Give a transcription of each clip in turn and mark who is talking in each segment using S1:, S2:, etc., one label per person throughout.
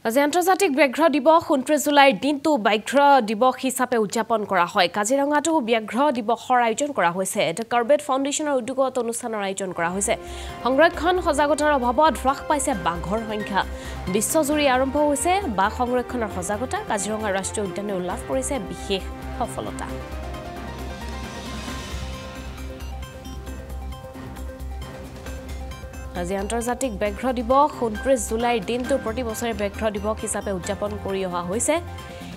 S1: আজি আন্তৰ্জাতিক ব্যাঘ্ৰ দিৱস 29 জুলাইৰ দিনটো ব্যাঘ্ৰ দিৱস হিচাপে উদযাপন কৰা হয়। কাজিৰঙাটো ব্যাঘ্ৰ দিৱসৰ আয়োজন কৰা হৈছে। এটা কাৰ্বেট ফাউণ্ডেশ্যনৰ উদ্যোগত অনুষ্ঠানৰ আয়োজন কৰা হৈছে। সংৰক্ষণ সজাগতাৰ অভাৱত হ্ৰাস পাইছে বাঘৰ সংখ্যা। বিশ্বজুৰি আৰম্ভ হৈছে বাঘ সংৰক্ষণৰ সজাগতা। কাজিৰঙা ৰাষ্ট্ৰীয় উদ্যানে লাভ কৰিছে বিশেষ সফলতা। আজি আন্তৰ্জাতিক ব্যাঘ্ৰ দিৱস 29 জুলাইৰ দিনটো প্ৰতি বছৰে ব্যাঘ্ৰ দিৱস হিচাপে উদযাপন কৰি অহা হৈছে।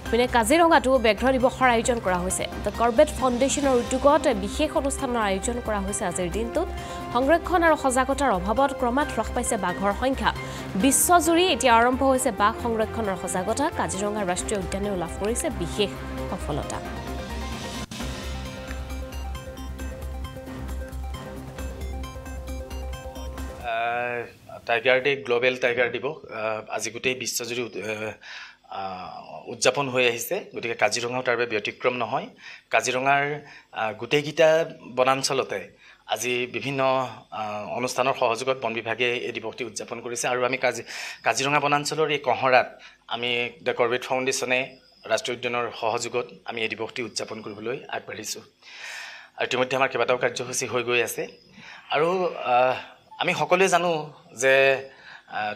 S1: পিনে কাজিৰঙাটো ব্যাঘ্ৰ দিৱসৰ আয়োজন কৰা হৈছে। দ্য কাৰ্বেট ফাউণ্ডেশ্যনৰ উদ্যোগত বিশেষ অনুষ্ঠানৰ আয়োজন কৰা হৈছে। আজিৰ দিনটোত সংৰক্ষণ আৰু সজাগতাৰ অভাৱত ক্ৰমাৎ হ্ৰাস পাইছে বাঘৰ সংখ্যা। বিশ্বজুৰি এতিয়া আৰম্ভ হৈছে বাঘ সংৰক্ষণৰ সজাগতা। কাজিৰঙা ৰাষ্ট্ৰীয় উদ্যানেও লাভ কৰিছে বিশেষ সফলতা।
S2: টাইগাৰ ডে গ্লোবেল টাইগাৰ দিৱস আজি গোটেই বিশ্বজুৰি উদযাপন হৈ আহিছে। গতিকে কাজিৰঙাও তাৰ বাবে ব্যতিক্ৰম নহয়। কাজিৰঙাৰ গোটেইকেইটা বনাঞ্চলতে আজি বিভিন্ন অনুষ্ঠানৰ সহযোগত বন বিভাগে এই দিৱসটি উদযাপন কৰিছে। আৰু আমি কাজিৰঙা বনাঞ্চলৰ এই কহৰাত আমি দ্য কাৰ্বেট ফাউণ্ডেশ্যনে ৰাষ্ট্ৰীয় উদ্যানৰ সহযোগত আমি এই দিৱসটি উদযাপন কৰিবলৈ আগবাঢ়িছোঁ। আৰু ইতিমধ্যে আমাৰ কেইবাটাও কাৰ্যসূচী হৈ গৈ আছে। আৰু আমি সকলোৱে জানো যে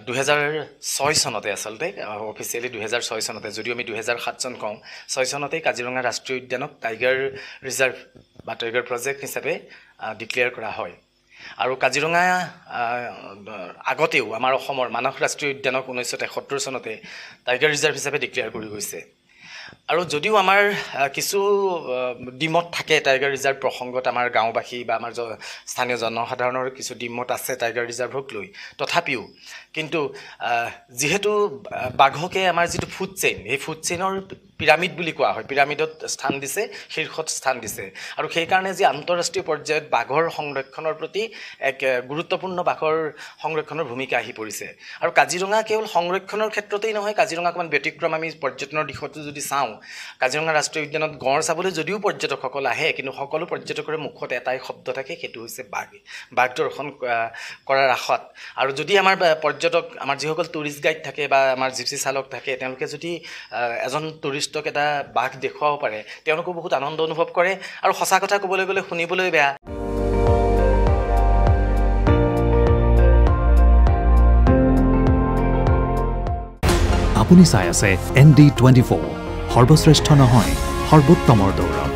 S2: 2006 চনতে আচলতে অফিচিয়েলি 2006 চনতে, যদিও আমি 2007 চন কওঁ, 6 চনতেই কাজিৰঙা ৰাষ্ট্ৰীয় উদ্যানক টাইগাৰ ৰিজাৰ্ভ বা টাইগাৰ প্ৰজেক্ট হিচাপে ডিক্লেয়াৰ কৰা হয়। আৰু কাজিৰঙা আগতেও আমাৰ অসমৰ মানস ৰাষ্ট্ৰীয় উদ্যানক 1973 চনতে টাইগাৰ ৰিজাৰ্ভ হিচাপে ডিক্লেয়াৰ কৰি গৈছে। আৰু যদিও আমাৰ কিছু ডিমত থাকে টাইগাৰ ৰিজাৰ্ভ প্ৰসংগত, আমাৰ গাঁওবাসী বা আমাৰ স্থানীয় জনসাধাৰণৰ কিছু ডিমত আছে টাইগাৰ ৰিজাৰ্ভক লৈ, তথাপিও কিন্তু যিহেতু বাঘকে আমাৰ যিটো ফুড চেইন, এই ফুড চেইনৰ পিৰামিড বুলি কোৱা হয়, পিৰামিডত স্থান দিছে, শীৰ্ষত স্থান দিছে। আৰু সেইকাৰণে যি আন্তঃৰাষ্ট্ৰীয় পৰ্যায়ত বাঘৰ সংৰক্ষণৰ প্ৰতি এক গুৰুত্বপূৰ্ণ বাঘৰ সংৰক্ষণৰ ভূমিকা আহি পৰিছে। আৰু কাজিৰঙা কেৱল সংৰক্ষণৰ ক্ষেত্ৰতেই নহয়, কাজিৰঙা অকণমান ব্যতিক্ৰম। আমি পৰ্যটনৰ দিশতো যদি চাওঁ, কাজিৰঙা ৰাষ্ট্ৰীয় উদ্যানত গঁড় চাবলৈ যদিও পৰ্যটকসকল আহে, কিন্তু সকলো পৰ্যটকৰে মুখত এটাই শব্দ থাকে, সেইটো হৈছে বাঘ দৰ্শন কৰাৰ আশাত। আৰু যদি আমাৰ পৰ্যটক, আমাৰ যিসকল টুৰিষ্ট গাইড থাকে বা আমাৰ জিপচি চালক থাকে, তেওঁলোকে যদি এজন টুৰিষ্টক এটা বাঘ দেখুৱাব পাৰে, তেওঁলোকেও বহুত আনন্দ অনুভৱ কৰে। আৰু সঁচা কথা ক'বলৈ গ'লে শুনিবলৈ বেয়া,
S3: আপুনি চাই আছে ND24, সৰ্বশ্ৰেষ্ঠ নহয়, সৰ্বোত্তমৰ দৌৰ।